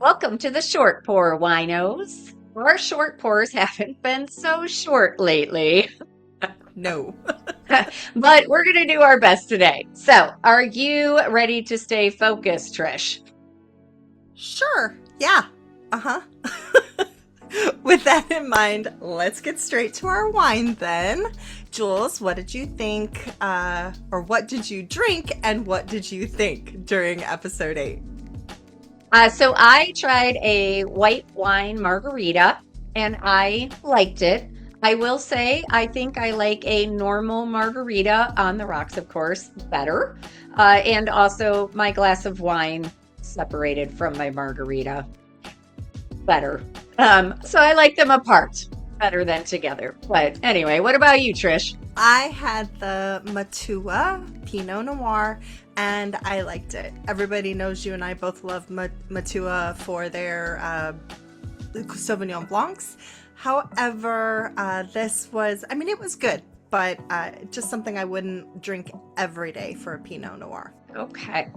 Welcome to the Short Pour Winos. Our short pours haven't been so short lately, No. but we're going to do our best today. So, are you ready to stay focused, Trish? Sure. Yeah. Uh huh. With that in mind, let's get straight to our wine then. Jules, what did you think, or what did you drink, and what did you think during episode 8? So, I tried a white wine margarita and I liked it. I will say, I think I like a normal margarita on the rocks, of course, better. And also, my glass of wine separated from my margarita better. So I like them apart better than together. But anyway, what about you, Trish? I had the Matua Pinot Noir, and I liked it. Everybody knows you and I both love Matua for their Sauvignon Blancs. However, this was, I mean, it was good, but just something I wouldn't drink every day for a Pinot Noir. Okay.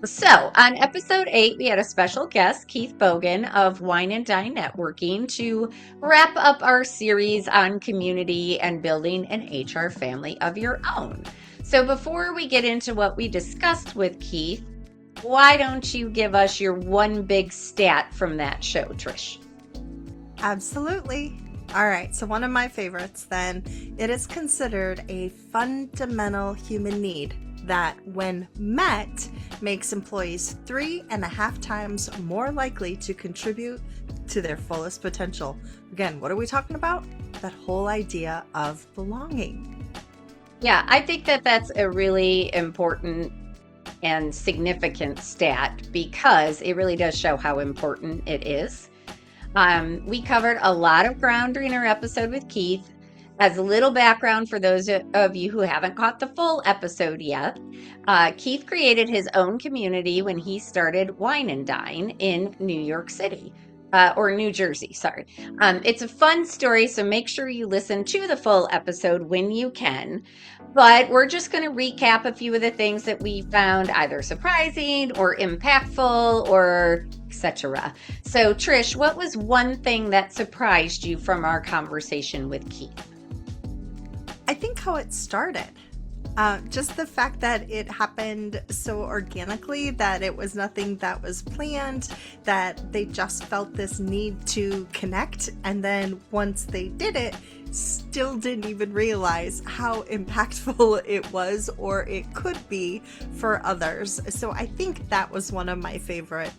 So on episode 8, we had a special guest, Keith Bogan of Wine and Dine Networking, to wrap up our series on community and building an HR family of your own. So before we get into what we discussed with Keith, why don't you give us your one big stat from that show, Trish? Absolutely. All right, so one of my favorites then, it is considered a fundamental human need that, when met, makes employees 3.5 times more likely to contribute to their fullest potential. Again, what are we talking about? That whole idea of belonging. Yeah, I think that that's a really important and significant stat because it really does show how important it is. We covered a lot of ground during our episode with Keith. As a little background for those of you who haven't caught the full episode yet, Keith created his own community when he started Wine and Dine in New York City. Or New Jersey, sorry. It's a fun story, so make sure you listen to the full episode when you can. But we're just going to recap a few of the things that we found either surprising or impactful or etc. So, Trish, what was one thing that surprised you from our conversation with Keith? I think how it started. Just the fact that it happened so organically, that it was nothing that was planned, that they just felt this need to connect. And then once they did it, still didn't even realize how impactful it was or it could be for others. So I think that was one of my favorite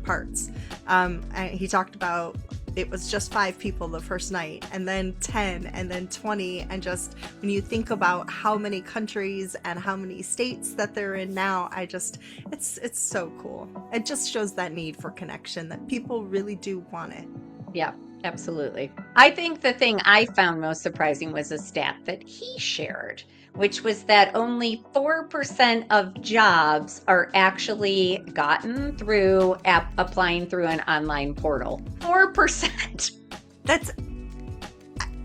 parts. And he talked about it was just 5 people the first night, and then 10, and then 20, and just when you think about how many countries and how many states that they're in now, it's so cool. It just shows that need for connection, that people really do want it. Yeah, absolutely. I think the thing I found most surprising was a stat that he shared, which was that only 4% of jobs are actually gotten through applying through an online portal. 4%. That's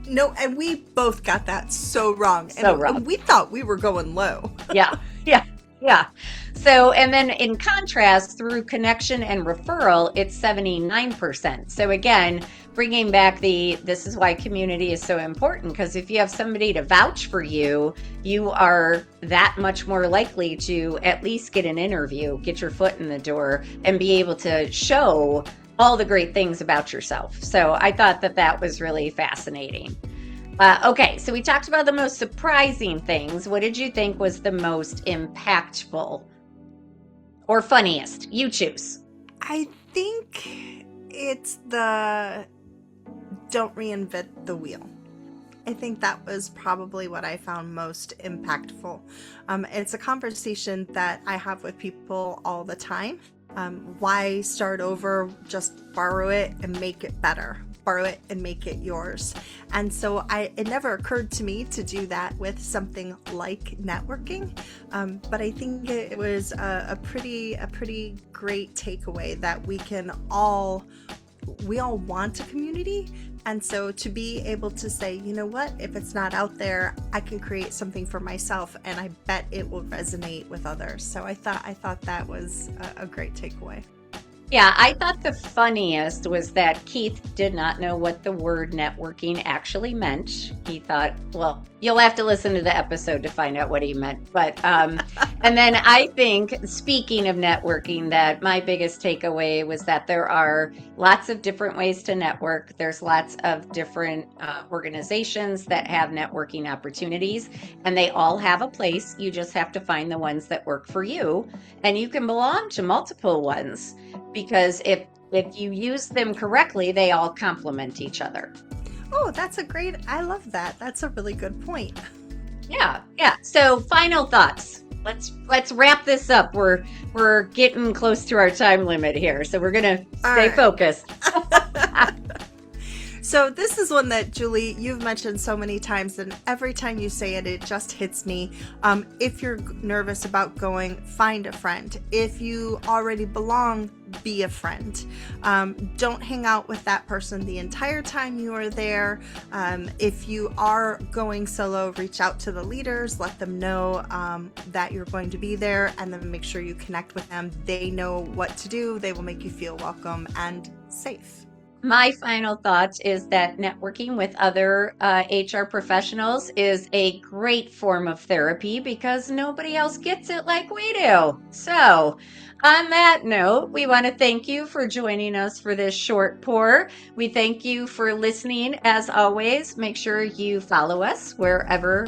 no, and we both got that so wrong. So and wrong. We thought we were going low. Yeah, yeah, yeah. So, and then in contrast, through connection and referral, it's 79%. So again, bringing back this is why community is so important, because if you have somebody to vouch for you, you are that much more likely to at least get an interview, get your foot in the door, and be able to show all the great things about yourself. So I thought that that was really fascinating. Okay, so we talked about the most surprising things. What did you think was the most impactful or funniest? You choose. I think it's the don't reinvent the wheel. I think that was probably what I found most impactful. It's a conversation that I have with people all the time. Why start over? Just borrow it and make it better. Borrow it and make it yours. And so it never occurred to me to do that with something like networking. But I think it was a pretty great takeaway that we all want a community. And so to be able to say, you know what, if it's not out there, I can create something for myself, and I bet it will resonate with others. So I thought that was a great takeaway. Yeah, I thought the funniest was that Keith did not know what the word networking actually meant. He thought, well, you'll have to listen to the episode to find out what he meant. And then I think, speaking of networking, that my biggest takeaway was that there are lots of different ways to network. There's lots of different organizations that have networking opportunities, and they all have a place. You just have to find the ones that work for you, and you can belong to multiple ones because if you use them correctly, they all complement each other. Oh, that's a great, I love that. That's a really good point. Yeah, yeah. So final thoughts. Let's wrap this up. We're getting close to our time limit here, so we're gonna All stay right. focused. So this is one that, Julie, you've mentioned so many times, and every time you say it, it just hits me. If you're nervous about going, find a friend. If you already belong, be a friend. Don't hang out with that person the entire time you are there. If you are going solo, reach out to the leaders, let them know that you're going to be there, and then make sure you connect with them. They know what to do. They will make you feel welcome and safe. My final thought is that networking with other HR professionals is a great form of therapy because nobody else gets it like we do. So, on that note, we want to thank you for joining us for this short pour. We thank you for listening. As always, make sure you follow us wherever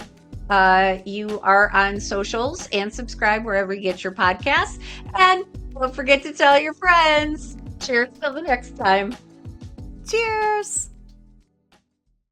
you are on socials and subscribe wherever you get your podcasts. And don't forget to tell your friends. Cheers till the next time. Cheers!